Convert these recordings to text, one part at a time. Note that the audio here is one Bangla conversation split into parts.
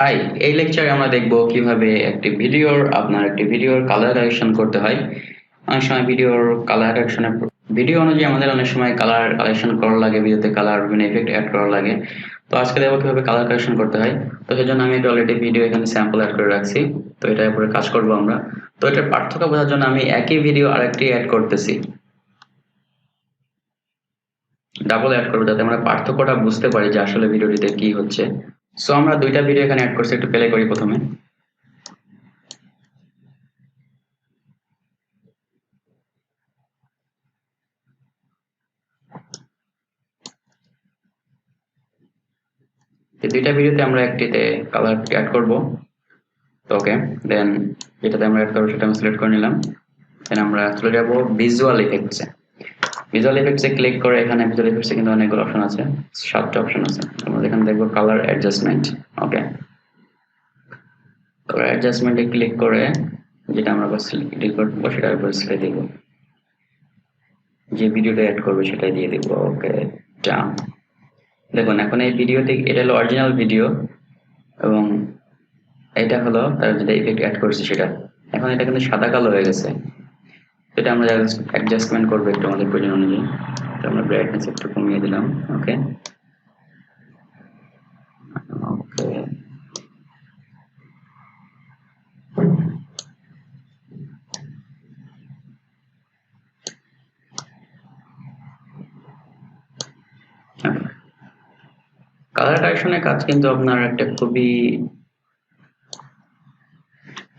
হাই, এই লেকচারে আমরা দেখব কিভাবে একটি ভিডিওর কালার কারেকশন করতে হয়। অনেক সময় ভিডিও অনুযায়ী আমাদের অনেক সময় কালার কালেকশন করা লাগে, ভিডিওতে কালার বিভিন্ন ইফেক্ট অ্যাড করা লাগে। তো আজকে দেখবো কিভাবে কালার কারেকশন করতে হয়। তো সেজন্য আমি অলরেডি ভিডিও এখানে স্যাম্পল অ্যাড করে রাখছি। তো এটার উপরে কাজ করব আমরা। তো এটার পার্থক্য বোঝার জন্য আমি একই ভিডিও আরেকটি অ্যাড করতেছি, ডাবল অ্যাড করবো যাতে আমরা পার্থক্যটা বুঝতে পারি যে আসলে ভিডিওটিতে কি হচ্ছে। সো আমরা দুইটা ভিডিও এখানে অ্যাড করছি, একটু প্লে করি প্রথমে। এই দুইটা ভিডিওতে আমরা একটিতে কালার অ্যাড করব। তো ওকে, দেন যেটাতে আমরা অ্যাড করবো সেটা আমি সিলেক্ট করে নিলাম। দেন আমরা চলে যাব ভিজুয়াল ইফেক্টসে। ভিজুয়াল ইফেক্টসে ক্লিক করে এখানে ভিজুয়াল ইফেক্টসে কিন্তু অনেকগুলো অপশন আছে, 7টা অপশন আছে। আমরা এখানে দেখবো কালার অ্যাডজাস্টমেন্ট। ওকে, কালার অ্যাডজাস্টমেন্টে ক্লিক করে যেটা আমরা ক্লিক করবো সেটার উপর সিলেক্ট দিব, যে ভিডিওটা অ্যাড করবে সেটাই দিয়ে দিব। ওকে, ডান। দেখুন এখন এই ভিডিওতে এটা হলো অরিজিনাল ভিডিও এবং এটা হলো তার যেটা ইফেক্ট অ্যাড করছি সেটা। এখন এটা কিন্তু সাদা কালো হয়ে গেছে। এটা আমরা অ্যাডজাস্টমেন্ট করবো একটু আমাদের প্রয়োজন অনুযায়ী। তো আমরা ব্রাইটনেস একটু কমিয়ে দিলাম। ওকে ওকে কালার কারেকশনের কাজ কিন্তু আপনার একটা খুবই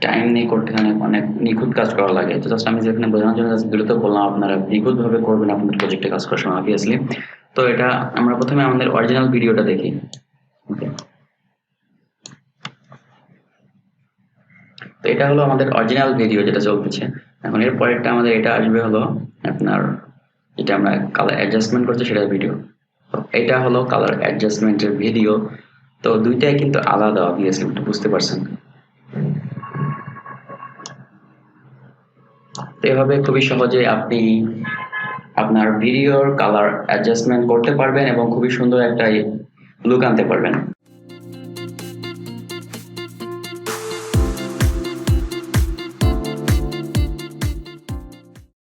টাইম নিয়ে করতে হয়, অনেক নিখুঁত কাজ করা লাগে। তো জাস্ট আমি যেখানে বোঝানোর জন্য বিরত বললাম, আপনারা নিখুঁত ভাবে করবেন আপনাদের প্রজেক্টে কাজ করার সময় অবভিয়াসলি। তো এটা আমরা প্রথমে আমাদের অরিজিনাল ভিডিওটা দেখি। ওকে, তো এটা হলো আমাদের অরিজিনাল ভিডিও যেটা চলতেছে। এখন এর পরেরটা আমাদের এটা আসবে হলো আপনার যেটা আমরা কালার অ্যাডজাস্টমেন্ট করছি সেটার ভিডিও। তো এটা হলো কালার অ্যাডজাস্টমেন্টের ভিডিও। তো দুইটাই কিন্তু আলাদা, অবভিয়াসলি একটু বুঝতে পারছেন। তো এভাবে খুবই সহজে আপনি আপনার ভিডিওর কালার অ্যাডজাস্টমেন্ট করতে পারবেন এবং খুবই সুন্দর একটা লুক আনতে পারবেন।